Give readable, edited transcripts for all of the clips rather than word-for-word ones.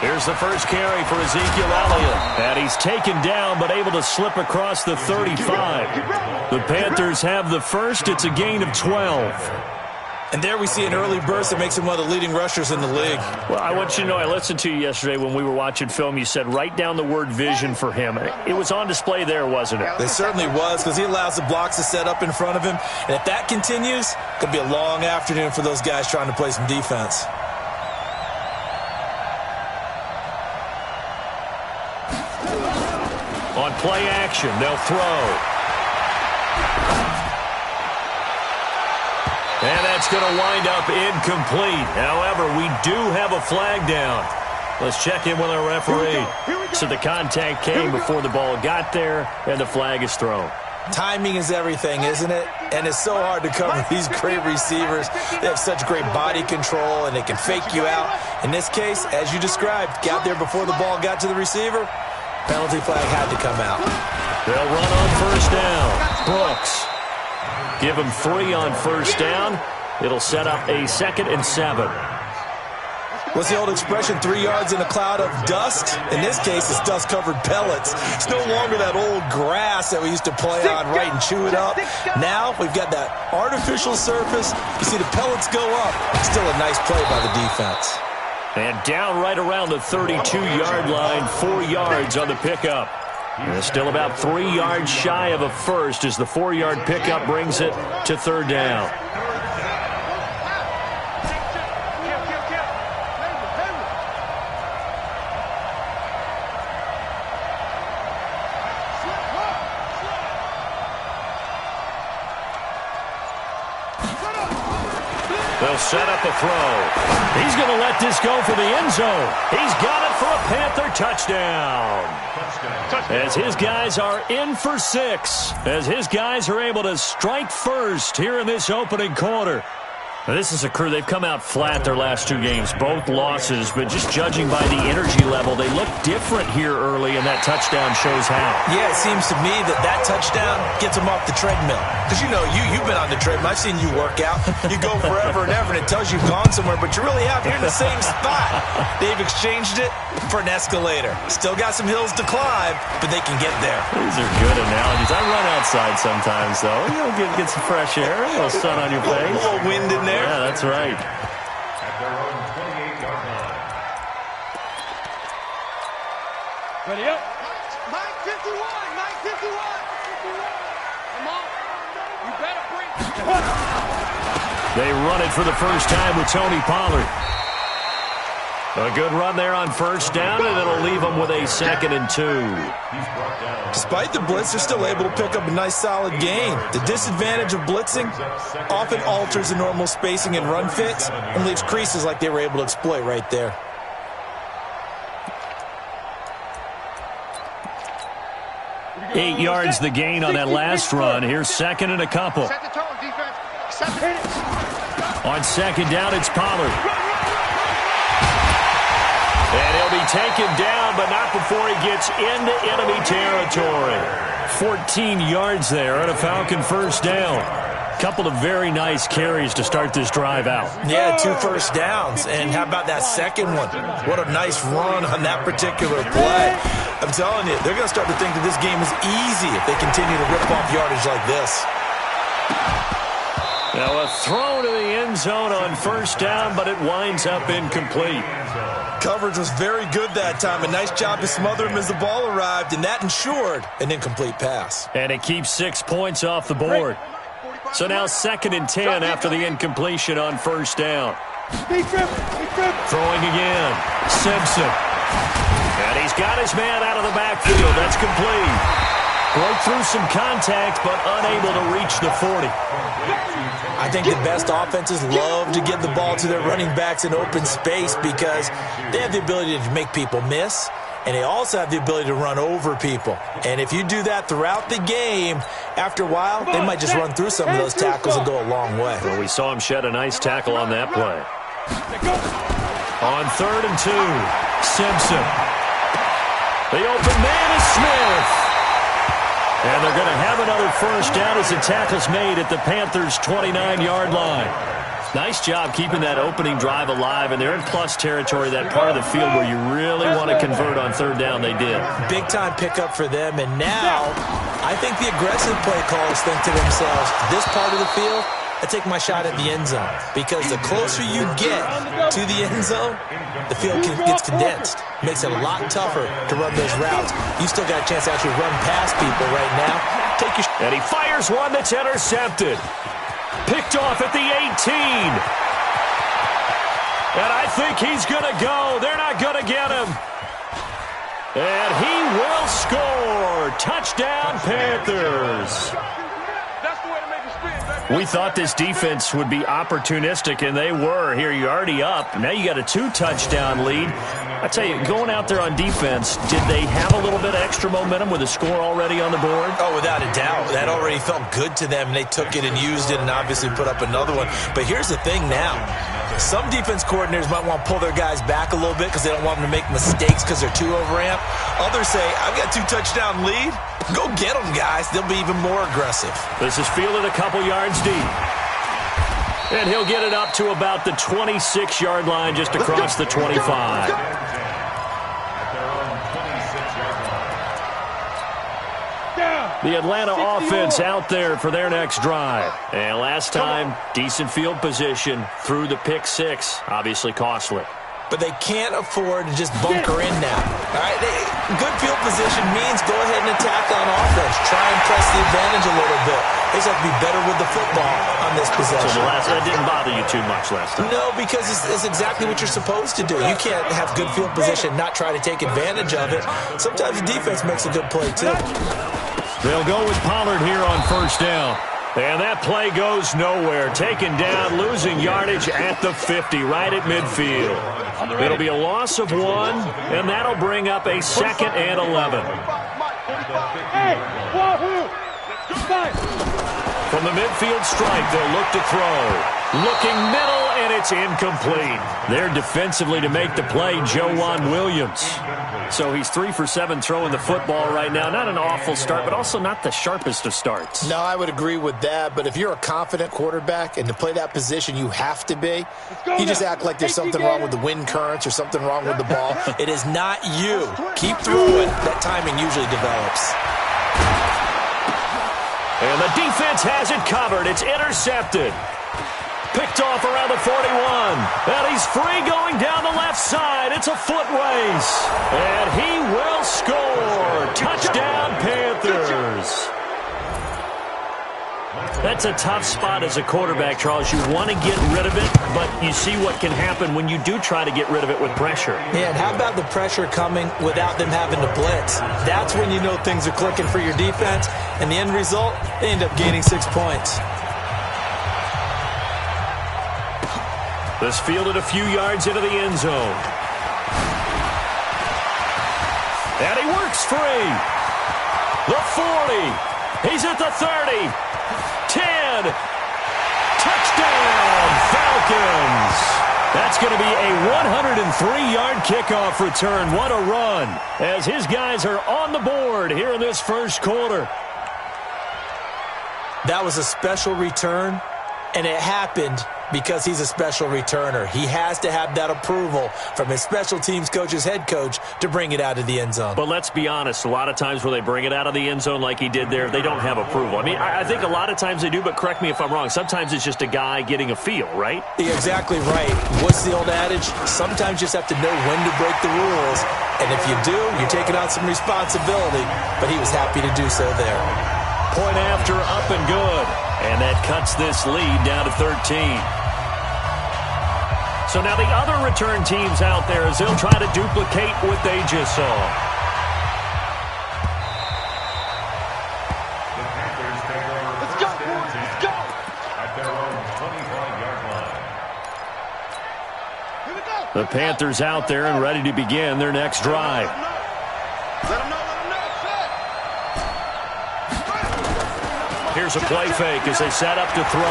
Here's the first carry for Ezekiel Elliott. And he's taken down but able to slip across the 35. The Panthers have the first. It's a gain of 12. And there we see an early burst that makes him one of the leading rushers in the league. Well, I want you to know, I listened to you yesterday when we were watching film. You said write down the word vision for him. It was on display there, wasn't it? It certainly was, because he allows the blocks to set up in front of him. And if that continues, it could be a long afternoon for those guys trying to play some defense. On play action, they'll throw. And that's going to wind up incomplete. However, we do have a flag down. Let's check in with our referee. So the contact came before the ball got there, and the flag is thrown. Timing is everything, isn't it? And it's so hard to cover these great receivers. They have such great body control, and they can fake you out. In this case, as you described, got there before the ball got to the receiver. Penalty flag had to come out. They'll run on first down. Brooks. Give him 3 on first down. It'll set up a 2nd and 7. What's the old expression, 3 yards in a cloud of dust? In this case, it's dust-covered pellets. It's no longer that old grass that we used to play on, right, and chew it up. Now we've got that artificial surface. You see the pellets go up. Still a nice play by the defense. And down right around the 32-yard line, 4 yards on the pickup. And still about 3 yards shy of a first as the 4-yard pickup brings it to 3rd down. They'll set up a throw. He's going to let this go for the end zone. He's got it for a Panther touchdown. As his guys are in for 6. As his guys are able to strike first here in this opening quarter. Now, this is a crew. They've come out flat their last 2 games, both losses, but just judging by the energy level, they look different here early, and that touchdown shows how. Yeah, it seems to me that touchdown gets them off the treadmill. Because, you know, you've been on the treadmill. I've seen you work out. You go forever and ever, and it tells you you've gone somewhere, but you really have. You're in the same spot. They've exchanged it for an escalator. Still got some hills to climb, but they can get there. These are good analogies. I run outside sometimes, though. You know, get some fresh air, a little sun on your face. A little wind in there. Yeah, that's right. Ready up. 951. 951. Come on. You better bring. They run it for the first time with Tony Pollard. A good run there on first down, and it'll leave them with a 2nd and 2. Despite the blitz, they're still able to pick up a nice, solid gain. The disadvantage of blitzing often alters the normal spacing and run fits and leaves creases like they were able to exploit right there. Eight yards the gain on that last run. Here's 2nd and a couple. On 2nd down, it's Pollard. And he'll be taken down, but not before he gets into enemy territory. 14 yards there on a Falcon first down. Couple of very nice carries to start this drive out. Yeah, 2 first downs. And how about that second one? What a nice run on that particular play. I'm telling you, they're going to start to think that this game is easy if they continue to rip off yardage like this. Now a throw to the end zone on first down, but it winds up incomplete. Coverage was very good that time. A nice job to smother him as the ball arrived, and that ensured an incomplete pass. And it keeps 6 points off the board. So now 2nd and 10 after the incompletion on first down. Throwing again. Simpson. And he's got his man out of the backfield. That's complete. Broke through some contact, but unable to reach the 40. I think the best offenses love to get the ball to their running backs in open space because they have the ability to make people miss, and they also have the ability to run over people. And if you do that throughout the game, after a while, they might just run through some of those tackles and go a long way. Well, we saw him shed a nice tackle on that play. On 3rd and 2, Simpson. The open man is Smith. And they're going to have another first down as the tackle's made at the Panthers' 29-yard line. Nice job keeping that opening drive alive, and they're in plus territory, that part of the field where you really want to convert on third down. They did. Big-time pickup for them, and now I think the aggressive play callers think to themselves, this part of the field, I take my shot at the end zone, because the closer you get to the end zone, the field gets condensed. Makes it a lot tougher to run those routes. You still got a chance to actually run past people right now. And he fires one that's intercepted. Picked off at the 18. And I think he's going to go. They're not going to get him. And he will score. Touchdown, Panthers. We thought this defense would be opportunistic, and they were. Here, you're already up. Now you got a 2-touchdown lead. I tell you, going out there on defense, did they have a little bit of extra momentum with a score already on the board? Oh, without a doubt. That already felt good to them, and they took it and used it and obviously put up another one. But here's the thing now. Some defense coordinators might want to pull their guys back a little bit because they don't want them to make mistakes because they're too overamped. Others say, I've got 2-touchdown lead. Go get them, guys. They'll be even more aggressive. This is fielded a couple yards deep. And he'll get it up to about the 26-yard line, just across the 25. The Atlanta offense out there for their next drive. And last time, decent field position through the pick six. Obviously costly. But they can't afford to just bunker in now. All right, good field position means go ahead and attack on offense. Try and press the advantage a little bit. They just have to be better with the football on this possession. So that didn't bother you too much last time? No, because it's exactly what you're supposed to do. You can't have good field position, not try to take advantage of it. Sometimes the defense makes a good play, too. They'll go with Pollard here on first down. And that play goes nowhere. Taken down, losing yardage at the 50, right at midfield. It'll be a loss of 1, and that'll bring up a 2nd and 11. From the midfield stripe, they'll look to throw. Looking middle, and it's incomplete. There defensively to make the play, Joejuan Williams. So he's 3 for 7 throwing the football right now. Not an awful start, but also not the sharpest of starts. No, I would agree with that. But if you're a confident quarterback and to play that position, you have to be. You just act like there's something wrong with the wind currents or something wrong with the ball. It is not you. Keep throwing. That timing usually develops. And the defense has it covered. It's intercepted. Picked off around the 41. And he's free going down the left side. It's a foot race. And he will score. Touchdown, Panthers. That's a tough spot as a quarterback, Charles. You want to get rid of it, but you see what can happen when you do try to get rid of it with pressure. Yeah, and how about the pressure coming without them having to blitz? That's when you know things are clicking for your defense, and the end result, they end up gaining 6 points. This fielded a few yards into the end zone. And he works free. The 40. He's at the 30. 10. Touchdown, Falcons. That's going to be a 103-yard kickoff return. What a run as his guys are on the board here in this first quarter. That was a special return, and it happened because he's a special returner. He has to have that approval from his special teams coach's head coach to bring it out of the end zone. But let's be honest, a lot of times where they bring it out of the end zone like he did there, they don't have approval. I mean, I think a lot of times they do, but correct me if I'm wrong. Sometimes it's just a guy getting a feel, right? You're exactly right. What's the old adage? Sometimes you just have to know when to break the rules. And if you do, you're taking on some responsibility. But he was happy to do so there. Point after, up and good. And that cuts this lead down to 13. So now the other return teams out there as they'll try to duplicate what they just saw. Let's go, boys. Let's go. At their own 25-yard line. Here we go. The Panthers out there and ready to begin their next drive. Let them know. Here's a play fake as they set up to throw.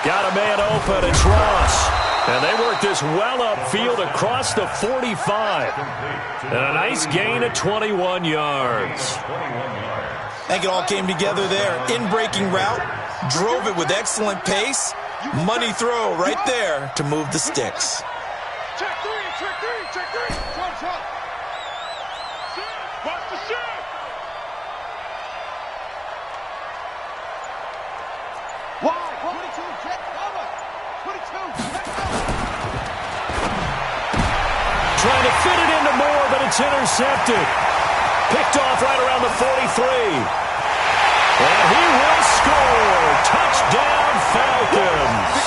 Got a man open. It's Ross. And they work this well upfield across the 45. And a nice gain of 21 yards. I think it all came together there. In-breaking route, drove it with excellent pace. Money throw right there to move the sticks. Check three, check three, check three. Trump. Watch the shit. Wide, 22, check cover. 22, check cover. Trying to fit it into Moore, but it's intercepted. Picked off right around the 43. And he will score. Touchdown, Falcons.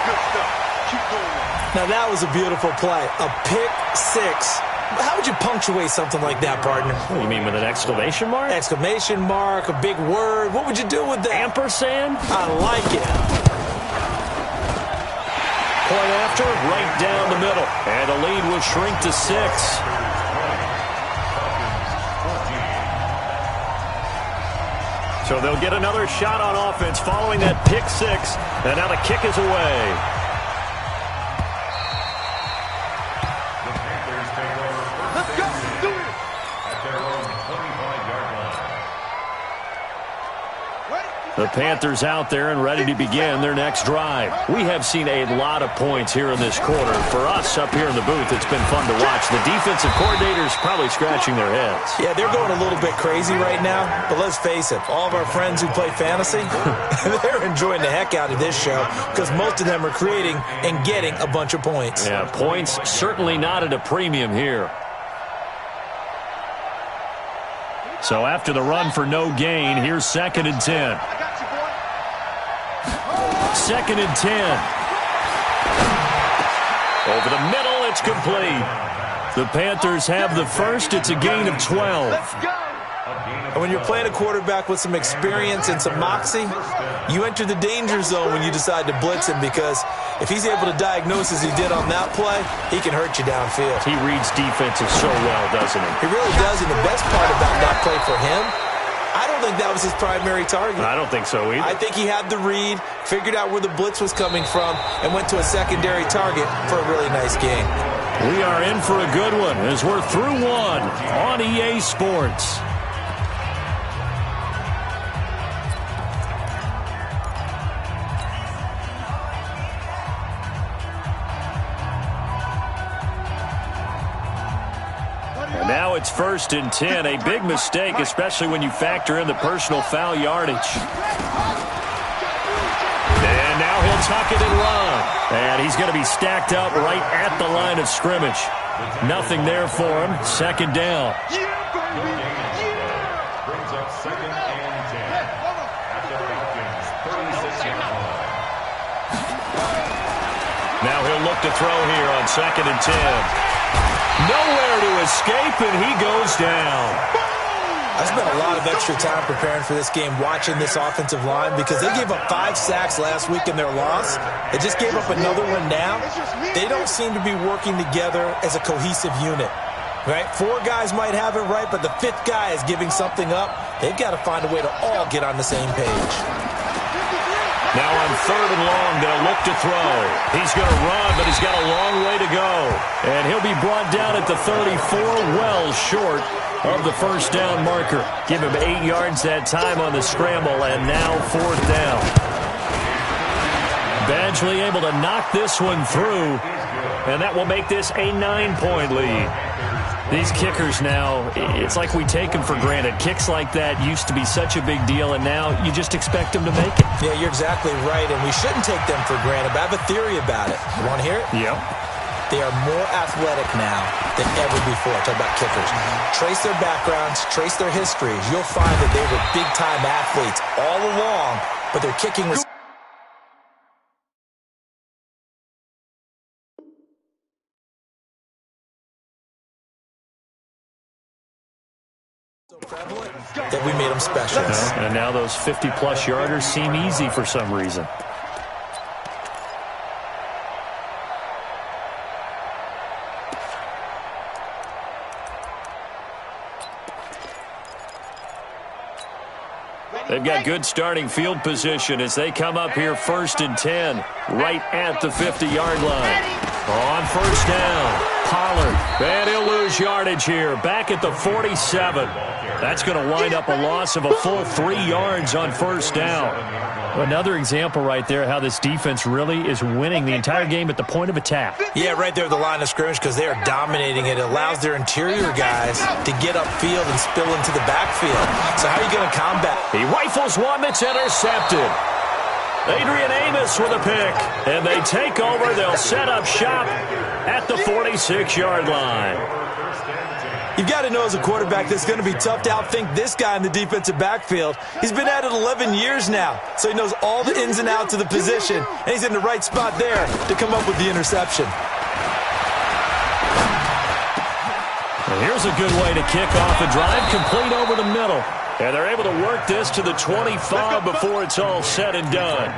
Good stuff. Keep going. Now that was a beautiful play. A pick six. How would you punctuate something like that, partner? What do you mean, with an exclamation mark? Exclamation mark, a big word. What would you do with that? Ampersand? I like it. Point after, right down the middle. And the lead will shrink to 6. So they'll get another shot on offense following that pick 6. And now the kick is away. Let's go. Do it. At their own 25-yard line. The Panthers out there and ready to begin their next drive. We have seen a lot of points here in this quarter. For us up here in the booth, it's been fun to watch. The defensive coordinators probably scratching their heads. Yeah, they're going a little bit crazy right now, but let's face it, all of our friends who play fantasy, they're enjoying the heck out of this show because most of them are creating and getting a bunch of points. Yeah, points certainly not at a premium here. So after the run for no gain, here's 2nd and 10. 2nd and 10. Over the middle, it's complete. The Panthers have the first. It's a gain of 12. Let's go. And when you're playing a quarterback with some experience and some moxie, you enter the danger zone when you decide to blitz him because if he's able to diagnose as he did on that play, he can hurt you downfield. He reads defenses so well, doesn't he? He really does, and the best part about that play for him, I don't think that was his primary target. I don't think so either. I think he had the read, figured out where the blitz was coming from, and went to a secondary target for a really nice game. We are in for a good one as we're through one on EA Sports. Now it's 1st and 10. A big mistake, especially when you factor in the personal foul yardage. And now he'll tuck it and run. And he's going to be stacked up right at the line of scrimmage. Nothing there for him. 2nd down. Yeah, baby. Yeah. Brings up 2nd and 10. At the Falcons' 36-yard line. Now he'll look to throw here on 2nd and 10. Nowhere to escape, and he goes down. I spent a lot of extra time preparing for this game watching this offensive line because they gave up 5 sacks last week in their loss. They just gave up another one now. They don't seem to be working together as a cohesive unit. Right? 4 guys might have it right, but the 5th guy is giving something up. They've got to find a way to all get on the same page. Now on 3rd and long, they'll look to throw. He's going to run, but he's got a long way to go. And he'll be brought down at the 34, well short of the 1st down marker. Give him 8 yards that time on the scramble, and now 4th down. Badgley able to knock this one through, and that will make this a 9-point lead. These kickers now, it's like we take them for granted. Kicks like that used to be such a big deal, and now you just expect them to make it. Yeah, you're exactly right, and we shouldn't take them for granted, but I have a theory about it. You want to hear it? Yep. They are more athletic now than ever before. Talk about kickers. Trace their backgrounds, trace their histories. You'll find that they were big-time athletes all along, but their kicking was... so prevalent that we made them special. And now those 50-plus yarders seem easy for some reason. They've got good starting field position as they come up here 1st and 10, right at the 50-yard line. On first down, Pollard, and he'll lose yardage here, back at the 47. That's going to wind up a loss of a full 3 yards on first down. Another example right there how this defense really is winning the entire game at the point of attack. Yeah, right there at the line of scrimmage because they are dominating it. It allows their interior guys to get upfield and spill into the backfield. So how are you going to combat? He rifles one that's intercepted. Adrian Amos with a pick, and they take over. They'll set up shop at the 46-yard line. You've got to know as a quarterback this is going to be tough to outthink this guy in the defensive backfield. He's been at it 11 years now, so he knows all the ins and outs of the position, and he's in the right spot there to come up with the interception. And here's a good way to kick off the drive, complete over the middle. And they're able to work this to the 25 before it's all said and done.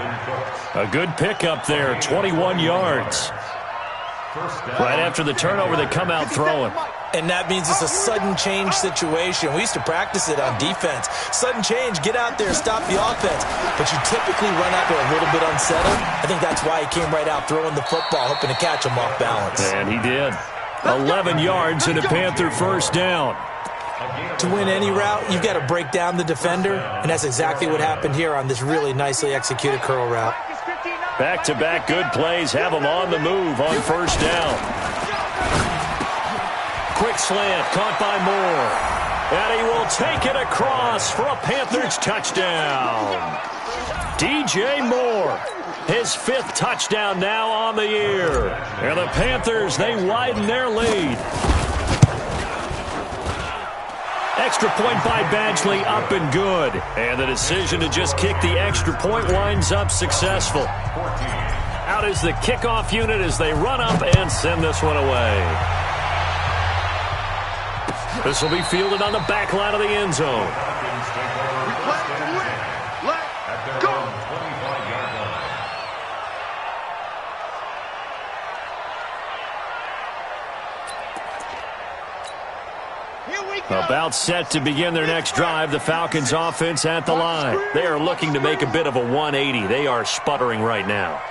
A good pickup there, 21 yards. Right after the turnover, they come out throwing. And that means it's a sudden change situation. We used to practice it on defense. Sudden change, get out there, stop the offense. But you typically run out there a little bit unsettled. I think that's why he came right out throwing the football, hoping to catch him off balance. And he did. 11 yards and a Panther first down. To win any route, you've got to break down the defender, and that's exactly what happened here on this really nicely executed curl route. Back-to-back good plays have him on the move on first down. Quick slant, caught by Moore. And he will take it across for a Panthers touchdown. DJ Moore, his 5th touchdown now on the year. And the Panthers, they widen their lead. Extra point by Badgley, up and good. And the decision to just kick the extra point winds up successful. Out is the kickoff unit as they run up and send this one away. This will be fielded on the back line of the end zone. About set to begin their next drive, the Falcons offense at the line. They are looking to make a bit of a 180. They are sputtering right now.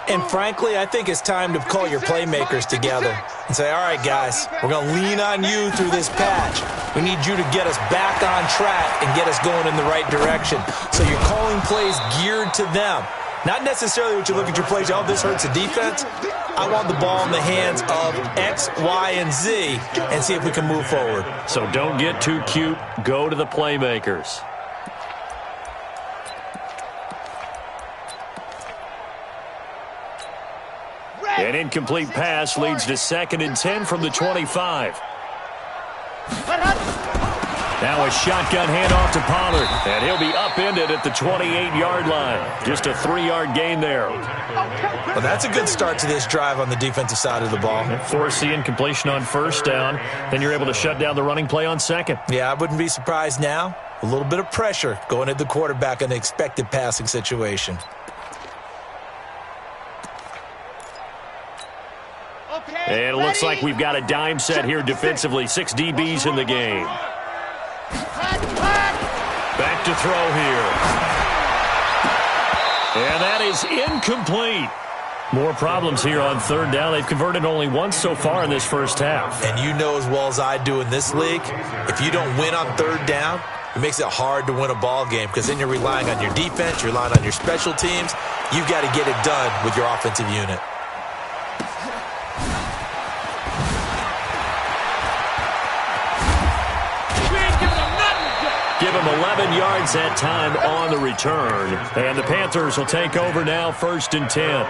And frankly, I think it's time to call your playmakers together and say, all right, guys, we're going to lean on you through this patch. We need you to get us back on track and get us going in the right direction. So you're calling plays geared to them. Not necessarily what you look at your plays, oh, this hurts the defense. I want the ball in the hands of X, Y, and Z and see if we can move forward. So don't get too cute. Go to the playmakers. An incomplete pass leads to 2nd and 10 from the 25. Now a shotgun handoff to Pollard, and he'll be upended at the 28-yard line. Just a 3-yard gain there. Well, that's a good start to this drive on the defensive side of the ball. Force the incompletion on first down. Then you're able to shut down the running play on 2nd. Yeah, I wouldn't be surprised now. A little bit of pressure going at the quarterback in the expected passing situation. And it looks like we've got a dime set here defensively. 6 DBs in the game. Back to throw here. And that is incomplete. More problems here on 3rd down. They've converted only once so far in this first half. And you know as well as I do in this league, if you don't win on 3rd down, it makes it hard to win a ball game because then you're relying on your defense, you're relying on your special teams. You've got to get it done with your offensive unit. Give him 11 yards that time on the return. And the Panthers will take over now, 1st and 10.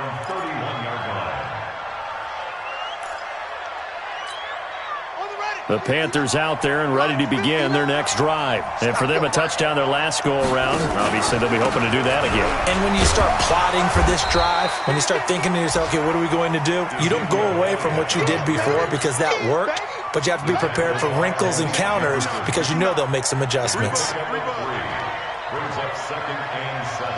The Panthers out there and ready to begin their next drive. And for them, a touchdown their last go-around. Obviously, they'll be hoping to do that again. And when you start plotting for this drive, when you start thinking to yourself, okay, what are we going to do? You don't go away from what you did before because that worked, but you have to be prepared for wrinkles and counters because you know they'll make some adjustments. Brings up 2nd and 7.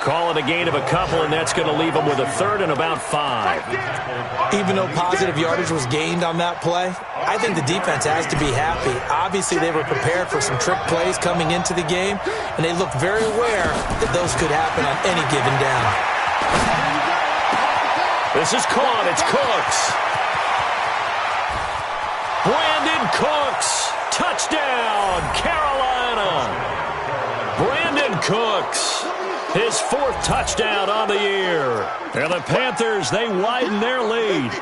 Call it a gain of a couple, and that's going to leave them with a third and about 5. Even though positive yardage was gained on that play, I think the defense has to be happy. Obviously, they were prepared for some trick plays coming into the game, and they looked very aware that those could happen on any given down. This is caught. It's Cooks. Brandon Cooks. Touchdown, Carolina. Brandon Cooks. His 4th touchdown on the year. And the Panthers, they widen their lead.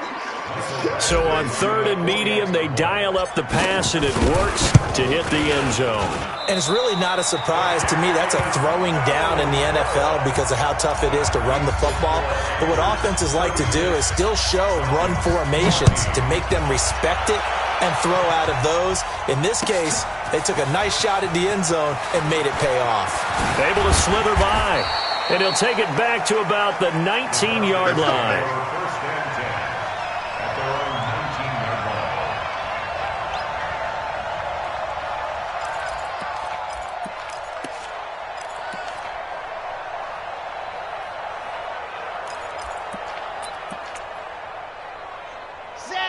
So on 3rd and medium, they dial up the pass, and it works to hit the end zone. And it's really not a surprise to me. That's a throwing down in the NFL because of how tough it is to run the football. But what offenses like to do is still show run formations to make them respect it and throw out of those. In this case, they took a nice shot at the end zone and made it pay off. Able to slither by, and he'll take it back to about the 19-yard line.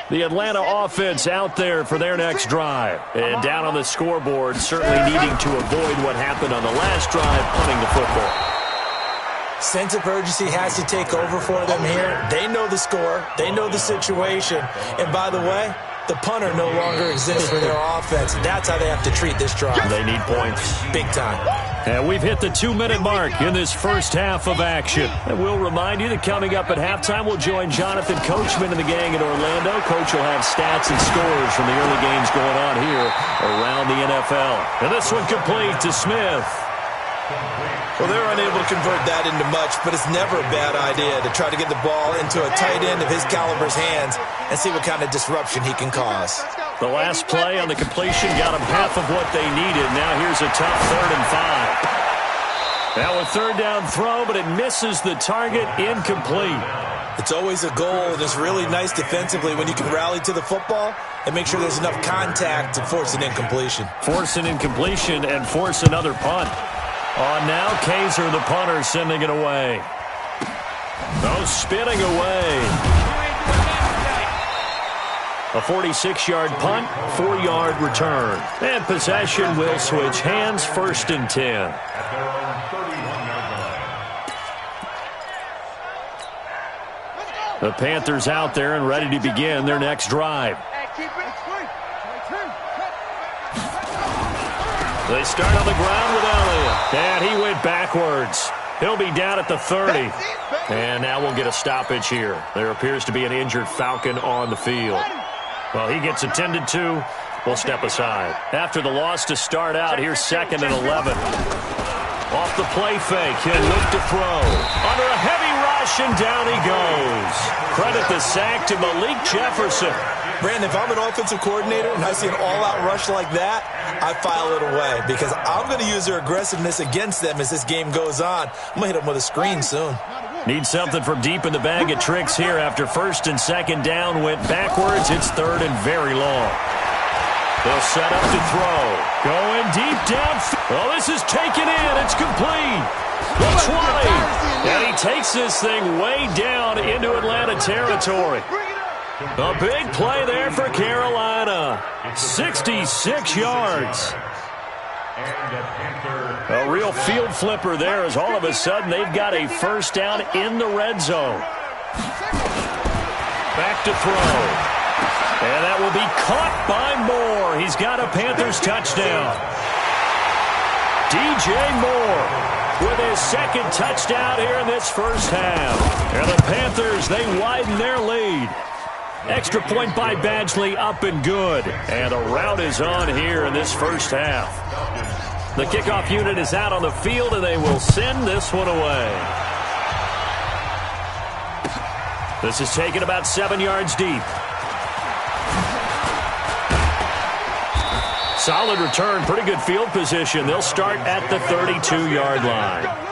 The Atlanta offense out there for their next drive. And down on the scoreboard, certainly needing to avoid what happened on the last drive, punting the football. Sense of urgency has to take over for them here. They know the score. They know the situation. And by the way, the punter no longer exists for their offense. That's how they have to treat this drive. They need points. Big time. And we've hit the 2-minute mark in this first half of action. And we'll remind you that coming up at halftime, we'll join Jonathan Coachman and the gang in Orlando. Coach will have stats and scores from the early games going on here around the NFL. And this one complete to Smith. Well, they're unable to convert that into much, but it's never a bad idea to try to get the ball into a tight end of his caliber's hands and see what kind of disruption he can cause. The last play on the completion got them half of what they needed. Now here's a tough 3rd and 5. Now a 3rd down throw, but it misses the target, incomplete. It's always a goal, and it's really nice defensively when you can rally to the football and make sure there's enough contact to force an incompletion. Force an incompletion and force another punt. On now, Kaiser, the punter, sending it away. Oh, spinning away. A 46-yard punt, 4-yard return. And possession will switch hands, 1st and 10. The Panthers out there and ready to begin their next drive. They start on the ground with Elliott. And he went backwards. He'll be down at the 30. And now we'll get a stoppage here. There appears to be an injured Falcon on the field. Well, he gets attended to. We'll step aside. After the loss to start out, here's 2nd and 11. Off the play fake, he'll look to throw. Under a heavy rush, and down he goes. Credit the sack to Malik Jefferson. Brandon, if I'm an offensive coordinator and I see an all-out rush like that, I file it away because I'm going to use their aggressiveness against them as this game goes on. I'm going to hit them with a screen soon. Need something from deep in the bag of tricks here after 1st and 2nd down went backwards. It's 3rd and very long. They'll set up to throw. Going deep down. Oh, this is taken in. It's complete. The 20. And he takes this thing way down into Atlanta territory. A big play there for Carolina. 66 yards. A real field flipper there as all of a sudden they've got a 1st down in the red zone. Back to throw. And that will be caught by Moore. He's got a Panthers touchdown. DJ Moore with his 2nd touchdown here in this first half. And the Panthers, they widen their lead. Extra point by Badgley, up and good. And a rout is on here in this first half. The kickoff unit is out on the field, and they will send this one away. This is taken about 7 yards deep. Solid return, pretty good field position. They'll start at the 32-yard line.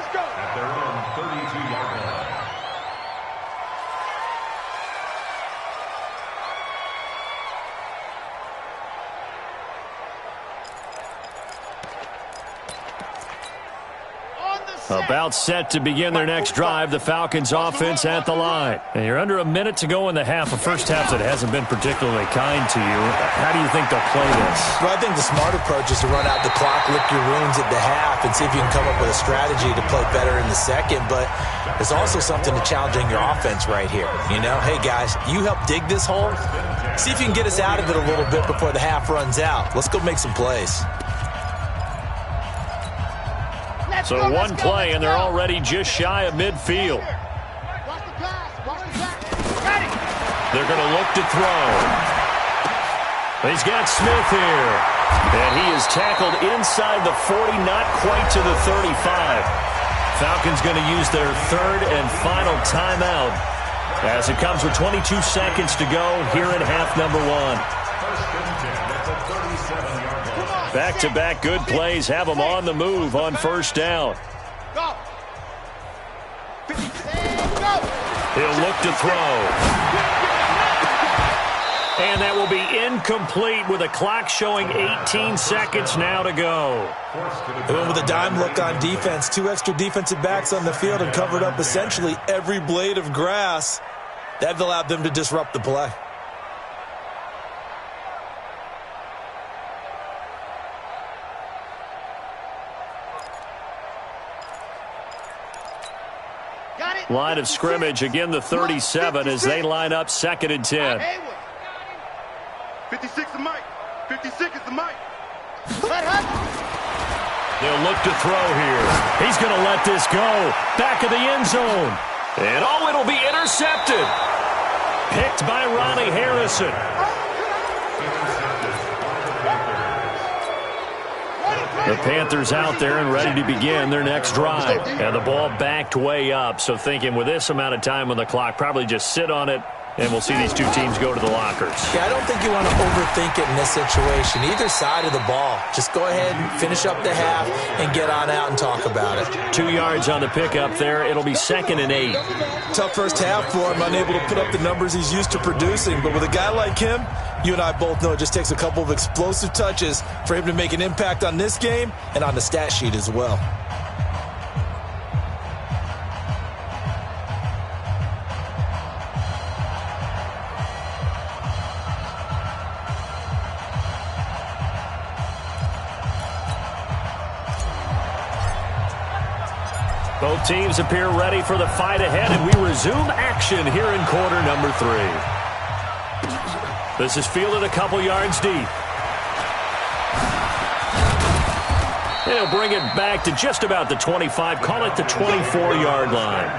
About set to begin their next drive, the Falcons offense at the line. And you're under a minute to go in the half, a first half that hasn't been particularly kind to you. How do you think they'll play this? Well, I think the smart approach is to run out the clock, lick your wounds at the half, and see if you can come up with a strategy to play better in the second. But there's also something to challenging your offense right here. You know, hey, guys, you help dig this hole. See if you can get us out of it a little bit before the half runs out. Let's go make some plays. So one play, and they're already just shy of midfield. They're going to look to throw. He's got Smith here. And he is tackled inside the 40, not quite to the 35. Falcons going to use their third and final timeout as it comes with 22 seconds to go here in half number one. Back-to-back good plays have them on the move on first down. He'll look to throw. And that will be incomplete with a clock showing 18 seconds now to go. They went with a dime look on defense. 2 extra defensive backs on the field and covered up essentially every blade of grass. That allowed them to disrupt the play. Line of scrimmage, again the 37 as they line up 2nd and 10. 56 is Mike. 56 is the Mike. They'll look to throw here. He's going to let this go. Back of the end zone. And oh, it'll be intercepted. Picked by Ronnie Harrison. The Panthers out there and ready to begin their next drive. And the ball backed way up. So thinking with this amount of time on the clock, probably just sit on it, and we'll see these two teams go to the lockers. Yeah, I don't think you want to overthink it in this situation. Either side of the ball. Just go ahead and finish up the half and get on out and talk about it. 2 yards on the pickup there. It'll be 2nd and 8. Tough first half for him, unable to put up the numbers he's used to producing. But with a guy like him, you and I both know it just takes a couple of explosive touches for him to make an impact on this game and on the stat sheet as well. Both teams appear ready for the fight ahead, and we resume action here in quarter number 3. This is fielded a couple yards deep. He'll bring it back to just about the 25, call it the 24-yard line.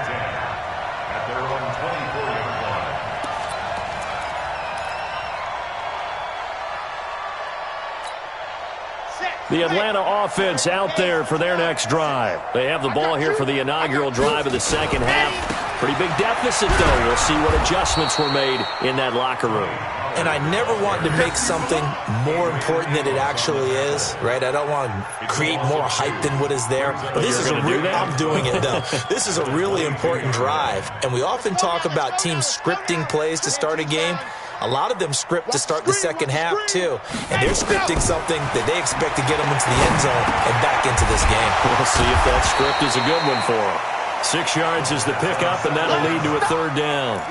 The Atlanta offense out there for their next drive. They have the ball here for the inaugural drive of the second half. Pretty big deficit, though. We'll see what adjustments were made in that locker room. And I never want to make something more important than it actually is, right? I don't want to create more hype than what is there. But this is I'm doing it, though. This is a really important drive. And we often talk about teams scripting plays to start a game. A lot of them script to start the second half, too. And they're scripting something that they expect to get them into the end zone and back into this game. We'll see if that script is a good one for them. 6 yards is the pickup, and that'll lead to a third down.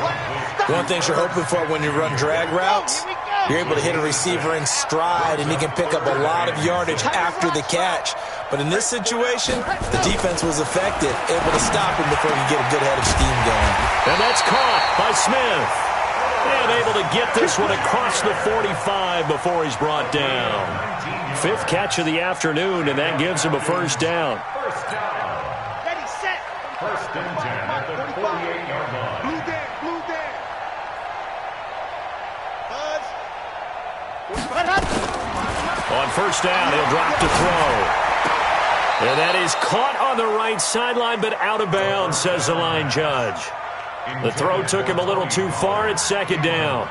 One thing you're hoping for when you run drag routes, you're able to hit a receiver in stride, and he can pick up a lot of yardage after the catch. But in this situation, the defense was effective, able to stop him before he could get a good head of steam going. And that's caught by Smith. And able to get this one across the 45 before he's brought down. 5th catch of the afternoon, and that gives him a first down. Ready, set. First and 10 at the 48-yard line. Blue down, blue down. On first down, he'll drop to throw. And that is caught on the right sideline, but out of bounds, says the line judge. The throw took him a little too far. It's 2nd down.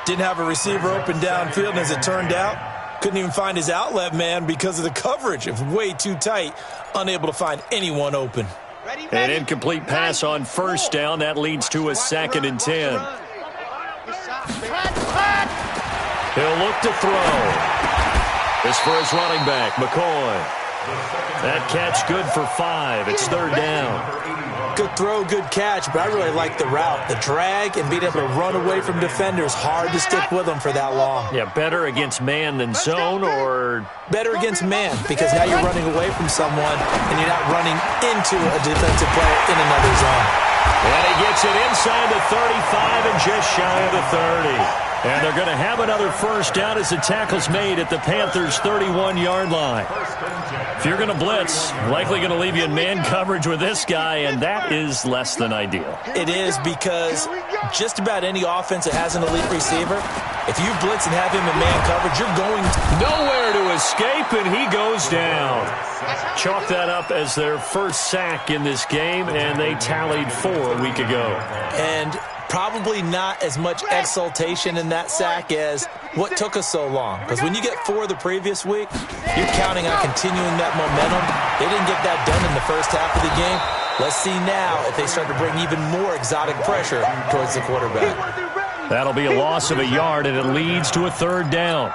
Didn't have a receiver open downfield, and as it turned out, couldn't even find his outlet man because of the coverage. It was way too tight, unable to find anyone open. An incomplete pass on first down. That leads to a 2nd and 10. He'll look to throw. This for his running back, McCoy. That catch good for 5. It's third down. Good throw, good catch, but I really like the route. The drag and being able to run away from defenders, hard to stick with them for that long. Yeah, better against man than zone, or? Better against man, because now you're running away from someone and you're not running into a defensive player in another zone. And he gets it inside the 35 and just shy of the 30. And they're going to have another first down as the tackle's made at the Panthers' 31-yard line. If you're going to blitz, likely going to leave you in man coverage with this guy, and that is less than ideal. It is, because just about any offense that has an elite receiver, if you blitz and have him in man coverage, you're going nowhere to escape, and he goes down. Chalk that up as their first sack in this game, and they tallied 4 a week ago. And probably not as much exultation in that sack as what took us so long. Because when you get 4 the previous week, you're counting on continuing that momentum. They didn't get that done in the first half of the game. Let's see now if they start to bring even more exotic pressure towards the quarterback. That'll be a loss of a yard, and it leads to a third down.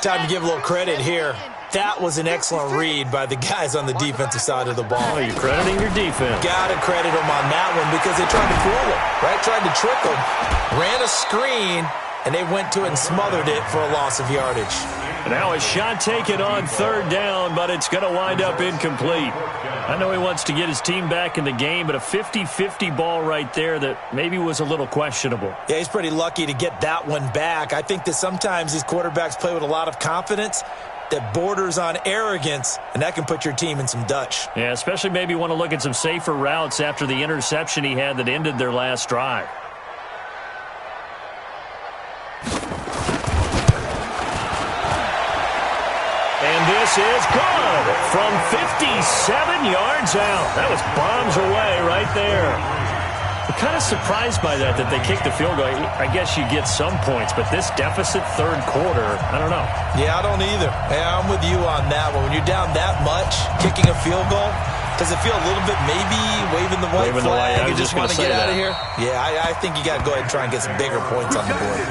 Time to give a little credit here. That was an excellent read by the guys on the defensive side of the ball. Oh, you're crediting your defense. Got to credit them on that one, because they tried to fool him, right? Tried to trick him. Ran a screen, and they went to it and smothered it for a loss of yardage. Now a shot taken on third down, but it's going to wind up incomplete. I know he wants to get his team back in the game, but a 50-50 ball right there that maybe was a little questionable. Yeah, he's pretty lucky to get that one back. I think that sometimes these quarterbacks play with a lot of confidence that borders on arrogance, and that can put your team in some Dutch. Yeah, especially maybe want to look at some safer routes after the interception he had that ended their last drive. And this is good from 57 yards out. That was bombs away right there. I'm kind of surprised by that they kicked the field goal. I guess you get some points, but this deficit third quarter, I don't know. Yeah, I don't either. Yeah, I'm with you on that one. When you're down that much, kicking a field goal, does it feel a little bit maybe waving the white flag? You just want to get out of here? Yeah, I think you got to go ahead and try and get some bigger points on the board.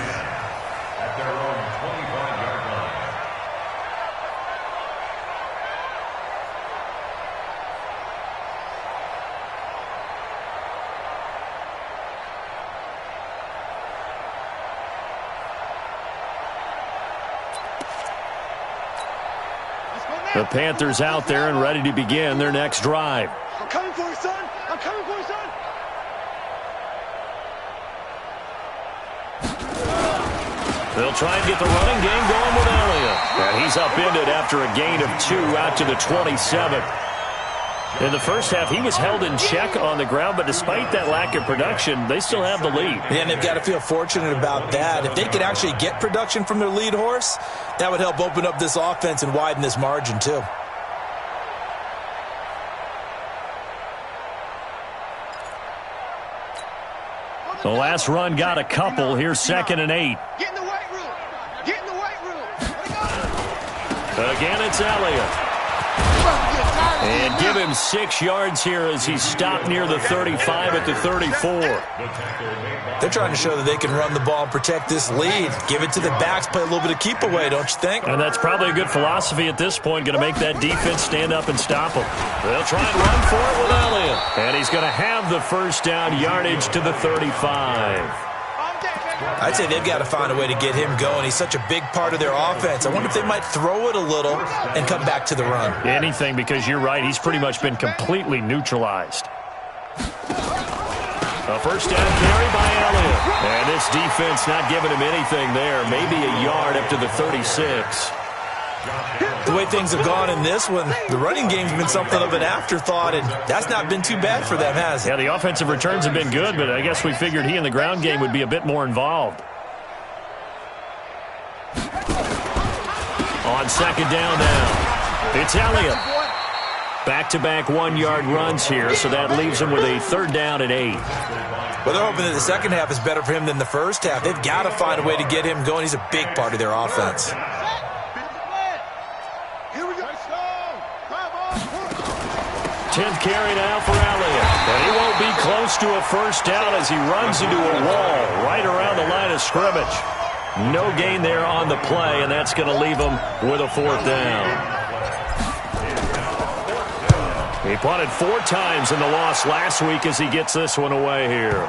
The Panthers out there and ready to begin their next drive. I'm coming for you, son. I'm coming for you, son. They'll try and get the running game going with Elliott. And he's upended after a gain of 2 out to the 27. In the first half, he was held in check on the ground, but despite that lack of production, they still have the lead. Yeah, and they've got to feel fortunate about that. If they could actually get production from their lead horse, that would help open up this offense and widen this margin too. The last run got a couple. Here's 2nd and 8. Get in the weight room. Get in the weight room. Again, it's Elliott. And give him 6 yards here as he's stopped near the 35 at the 34. They're trying to show that they can run the ball and protect this lead. Give it to the backs, play a little bit of keep away, don't you think? And that's probably a good philosophy at this point, going to make that defense stand up and stop them. They'll try and run for it with Elliott. And he's going to have the first down yardage to the 35. I'd say they've got to find a way to get him going. He's such a big part of their offense. I wonder if they might throw it a little and come back to the run. Anything, because you're right. He's pretty much been completely neutralized. A first down carry by Elliott. And this defense not giving him anything there. Maybe a yard up to the 36. The way things have gone in this one, the running game's been something of an afterthought, and that's not been too bad for them, has it? Yeah, the offensive returns have been good, but I guess we figured he in the ground game would be a bit more involved. On 2nd down now, it's Elliott. Back-to-back 1-yard runs here, so that leaves him with a 3rd down and 8. Well, they're hoping that the second half is better for him than the first half. They've got to find a way to get him going. He's a big part of their offense. 10th carry now for Elliott. And he won't be close to a first down as he runs into a wall right around the line of scrimmage. No gain there on the play, and that's going to leave him with a 4th down. He punted 4 times in the loss last week as he gets this one away here.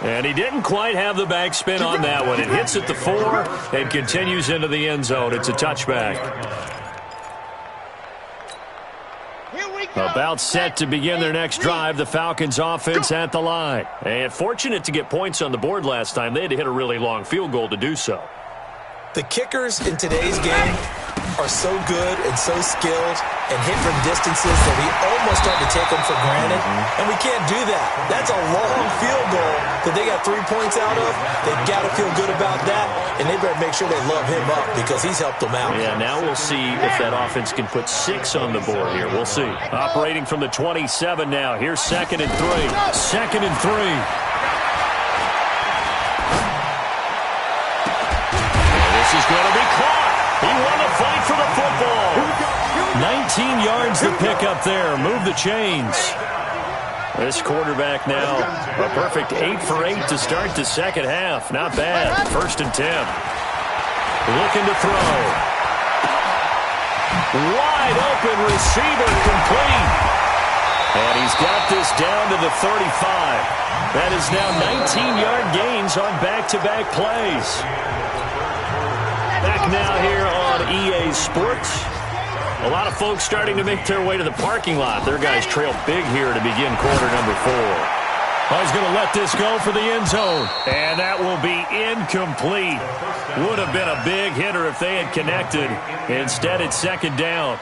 And he didn't quite have the backspin on that one. It hits at the 4 and continues into the end zone. It's a touchback. About set to begin their next drive, the Falcons offense at the line. And fortunate to get points on the board last time. They had to hit a really long field goal to do so. The kickers in today's game are so good and so skilled and hit from distances that we almost start to take them for granted. And we can't do that. That's a long field goal that they got 3 points out of. They've got to feel good about that, and they better make sure they love him up because he's helped them out. Yeah, now we'll see if that offense can put 6 on the board here. We'll see. Operating from the 27 now. Here's 2nd and 3. 2nd and 3. This is going to be caught. He won the fight for the football. 19 yards to pick up there. Move the chains. This quarterback now, a perfect 8 for 8 to start the second half. Not bad. 1st and 10. Looking to throw. Wide open receiver complete. And he's got this down to the 35. That is now 19-yard gains on back-to-back plays. Back now here on EA Sports. A lot of folks starting to make their way to the parking lot. Their guys trail big here to begin quarter number 4. Well, he's going to let this go for the end zone. And that will be incomplete. Would have been a big hitter if they had connected. Instead, it's 2nd down.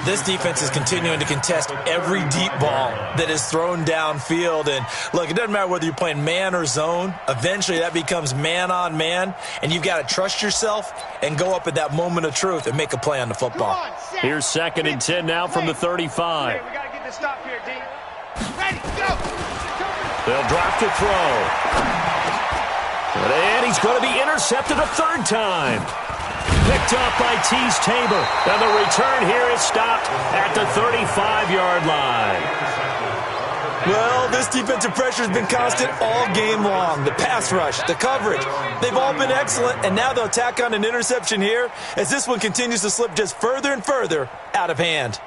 This defense is continuing to contest every deep ball that is thrown downfield. And, look, it doesn't matter whether you're playing man or zone. Eventually, that becomes man-on-man, and you've got to trust yourself and go up at that moment of truth and make a play on the football. Here's 2nd and 10 now from the 35. We got to get this stop here, D. Ready, go! They'll drop to throw. And he's going to be intercepted a 3rd time. Picked up by Tease Tabor. And the return here is stopped at the 35-yard line. Well, this defensive pressure has been constant all game long. The pass rush, the coverage, they've all been excellent, and now they'll tack on an interception here as this one continues to slip just further and further out of hand.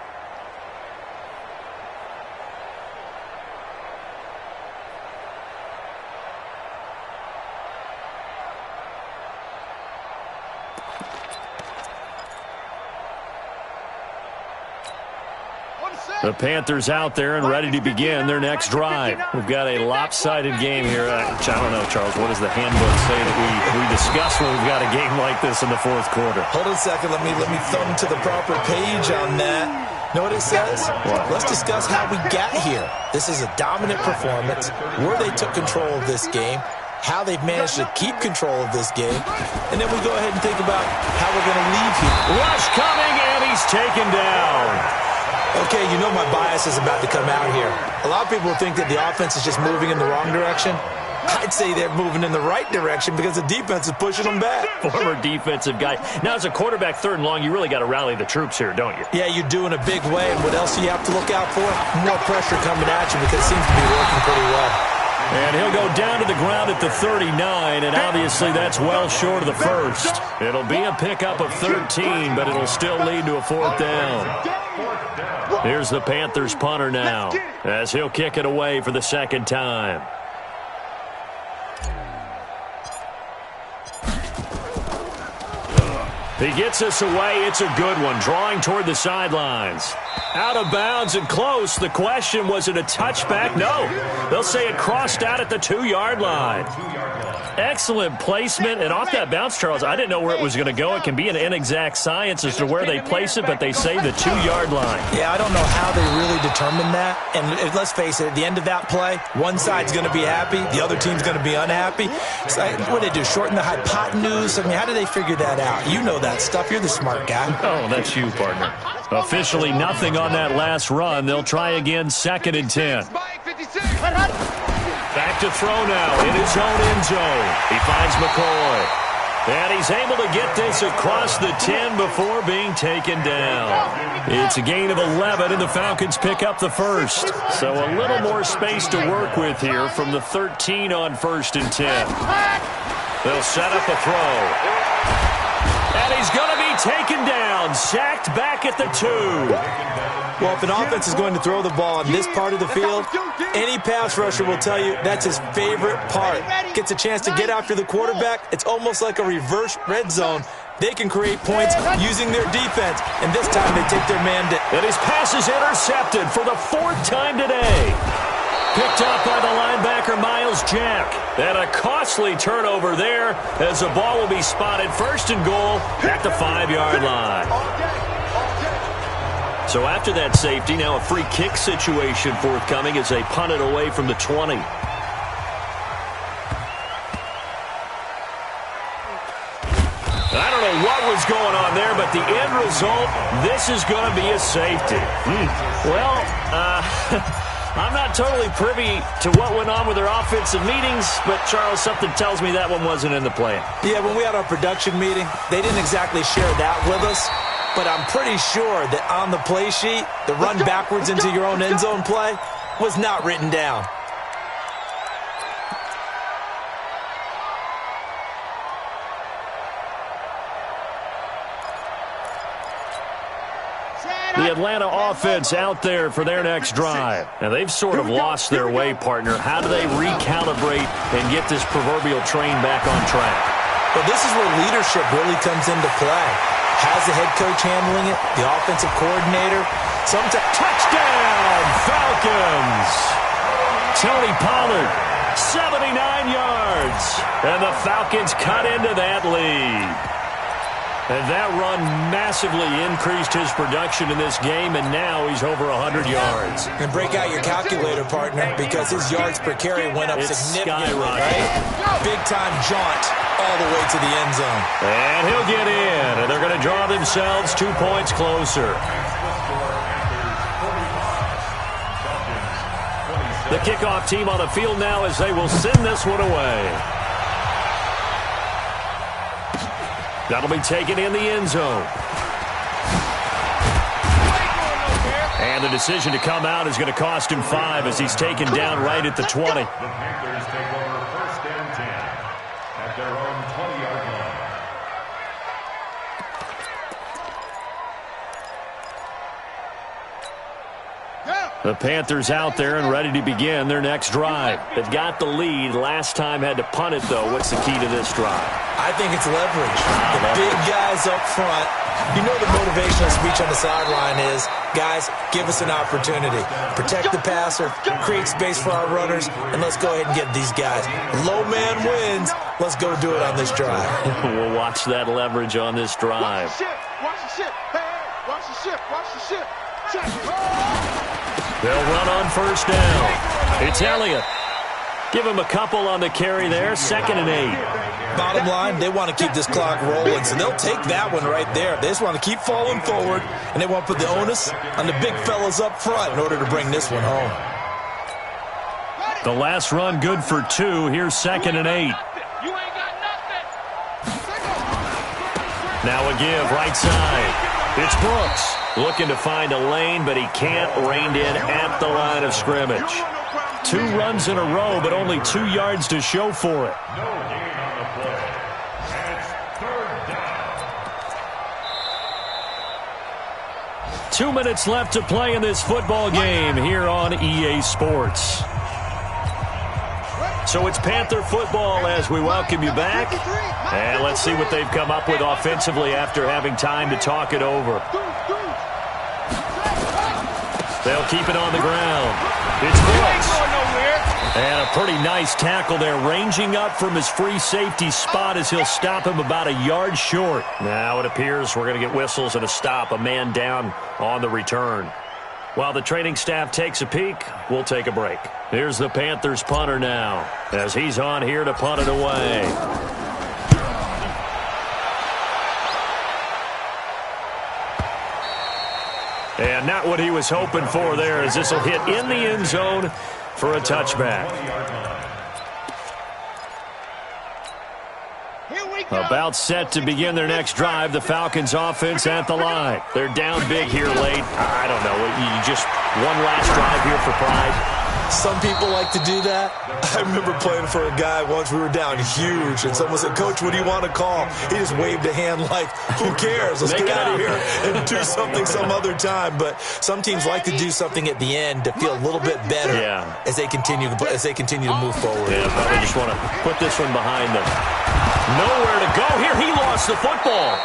The Panthers out there and ready to begin their next drive. We've got a lopsided game here. I don't know, Charles, what does the handbook say that we discuss when we've got a game like this in the 4th quarter? Hold on a second. Let me thumb to the proper page on that. Know what it says? What? Let's discuss how we got here. This is a dominant performance, where they took control of this game, how they've managed to keep control of this game, and then we go ahead and think about how we're going to leave here. Rush coming, and he's taken down. Okay, you know my bias is about to come out here. A lot of people think that the offense is just moving in the wrong direction. I'd say they're moving in the right direction because the defense is pushing them back. Former defensive guy. Now, as a quarterback 3rd and long, you really got to rally the troops here, don't you? Yeah, you do in a big way. And what else do you have to look out for? More pressure coming at you because it seems to be working pretty well. And he'll go down to the ground at the 39, and obviously that's well short of the 1st. It'll be a pickup of 13, but it'll still lead to a 4th down. Here's the Panthers punter now, as he'll kick it away for the 2nd time. He gets this away. It's a good one, drawing toward the sidelines. Out of bounds and close. The question, was it a touchback? No. They'll say it crossed out at the 2-yard line. Excellent placement, and off that bounce, Charles, I didn't know where it was going to go. It can be an inexact science as to where they place it, but they say the 2-yard line. Yeah, I don't know how they really determined that. And let's face it, at the end of that play, one side's going to be happy, the other team's going to be unhappy. So, what do they do, shorten the hypotenuse? I mean, how do they figure that out? You know that stuff. You're the smart guy. Oh, that's you, partner. Officially nothing on that last run. They'll try again, 2nd and 10. Back to throw now in his own end zone. He finds McCoy. And he's able to get this across the 10 before being taken down. It's a gain of 11, and the Falcons pick up the 1st. So a little more space to work with here from the 13 on 1st and 10. They'll set up a throw. And he's going to be taken down, sacked back at the 2. Well, if an offense is going to throw the ball on this part of the field, any pass rusher will tell you that's his favorite part. Gets a chance to get after the quarterback. It's almost like a reverse red zone. They can create points using their defense, and this time they take their man down. And his pass is intercepted for the 4th time today. Picked up by the linebacker, Miles Jack. And a costly turnover there as the ball will be spotted 1st and goal at the 5-yard line. So after that safety, now a free kick situation forthcoming as they punt it away from the 20. I don't know what was going on there, but the end result, this is going to be a safety. Well, I'm not totally privy to what went on with their offensive meetings, but, Charles, something tells me that one wasn't in the plan. Yeah, when we had our production meeting, they didn't exactly share that with us, but I'm pretty sure that on the play sheet, the run backwards into your own end zone play was not written down. The Atlanta offense out there for their next drive. And they've sort of lost their way, partner. How do they recalibrate and get this proverbial train back on track? Well, this is where leadership really comes into play. Has the head coach handling it, the offensive coordinator. Sometimes touchdown, Falcons! Tony Pollard, 79 yards. And the Falcons cut into that lead. And that run massively increased his production in this game, and now he's over 100 yards. And break out your calculator, partner, because his yards per carry went up significantly, right? Big-time jaunt all the way to the end zone. And he'll get in, and they're going to draw themselves 2 points closer. The kickoff team on the field now as they will send this one away. That'll be taken in the end zone. And the decision to come out is going to cost him 5 as he's taken down right at the 20. The Panthers take over 1st and 10 at their own 20-yard line. The Panthers out there and ready to begin their next drive. They've got the lead. Last time had to punt it, though. What's the key to this drive? I think it's leverage. The big guys up front. You know the motivational speech on the sideline is, guys, give us an opportunity. Protect the passer, create space for our runners, and let's go ahead and get these guys. Low man wins. Let's go do it on this drive. We'll watch that leverage on this drive. Watch the ship. Watch the ship. Hey, watch the ship. Watch the ship. Check. They'll run on 1st down. It's Elliott. Give him a couple on the carry there. 2nd and 8. Bottom line, they want to keep this clock rolling, so they'll take that one right there. They just want to keep falling forward, and they want to put the onus on the big fellas up front in order to bring this one home. The last run good for 2. Here's 2nd and 8. You ain't got nothing. Now a give right side. It's Brooks looking to find a lane, but he can't. Reined in at the line of scrimmage. 2 runs in a row, but only 2 yards to show for it. No gain on the play. And it's 3rd down. 2 minutes left to play in this football game here on EA Sports. So it's Panther football as we welcome you back. And let's see what they've come up with offensively after having time to talk it over. They'll keep it on the ground. It's Brooks. And a pretty nice tackle there, ranging up from his free safety spot as he'll stop him about a yard short. Now it appears we're going to get whistles and a stop, a man down on the return. While the training staff takes a peek, we'll take a break. Here's the Panthers punter now as he's on here to punt it away. And not what he was hoping for there as this will hit in the end zone for a touchback. About set to begin their next drive, the Falcons offense at the line. They're down big here late. I don't know. You just one last drive here for pride. some people like to do that? I remember playing for a guy once. We were down huge, and someone said, "Coach, what do you want to call?" He just waved a hand like, "Who cares? Let's get out of here and do something some other time." But some teams like to do something at the end to feel a little bit better as they continue to move forward. Yeah, probably just want to put this one behind them. Nowhere to go here. He lost the football.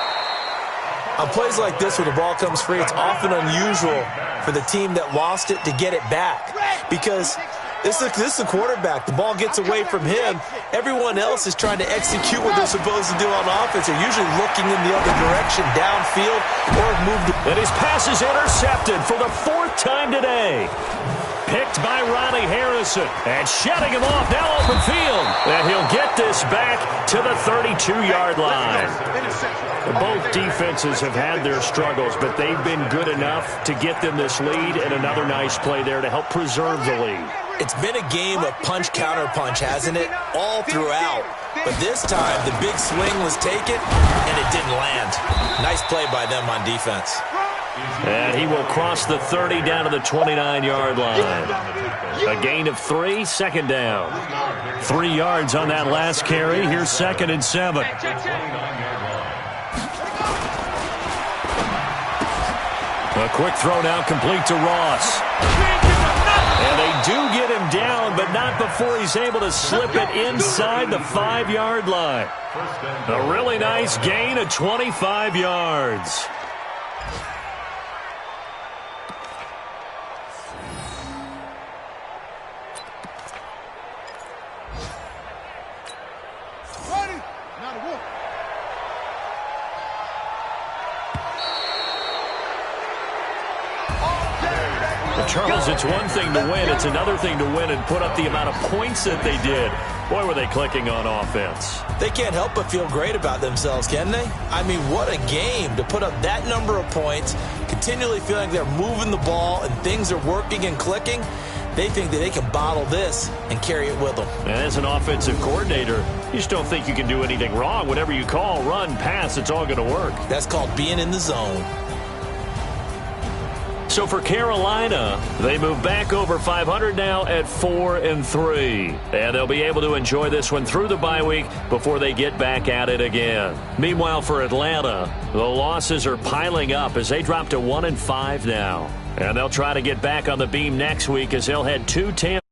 On plays like this where the ball comes free, it's often unusual for the team that lost it to get it back, because this is a quarterback. The ball gets away from him. Everyone else is trying to execute what they're supposed to do on offense. They're usually looking in the other direction, downfield, or moved. And his pass is intercepted for the 4th time today. Picked by Ronnie Harrison. And shutting him off now open field. And he'll get this back to the 32-yard line. Both defenses have had their struggles, but they've been good enough to get them this lead, and another nice play there to help preserve the lead. It's been a game of punch-counter-punch, hasn't it? All throughout. But this time, the big swing was taken, and it didn't land. Nice play by them on defense. And he will cross the 30 down to the 29-yard line. A gain of 3, second down. 3 yards on that last carry. Here's 2nd and 7. A quick throw now complete to Ross. And they do get him down, but not before he's able to slip it inside the 5-yard line. A really nice gain of 25 yards. Charles, it's one thing to win. It's another thing to win and put up the amount of points that they did. Boy, were they clicking on offense. They can't help but feel great about themselves, can they? I mean, what a game to put up that number of points, continually feeling they're moving the ball and things are working and clicking. They think that they can bottle this and carry it with them. And as an offensive coordinator, you just don't think you can do anything wrong. Whatever you call, run, pass, it's all going to work. That's called being in the zone. So for Carolina, they move back over 500 now at 4-3. And they'll be able to enjoy this one through the bye week before they get back at it again. Meanwhile, for Atlanta, the losses are piling up as they drop to 1-5 now. And they'll try to get back on the beam next week as they'll head to Tampa.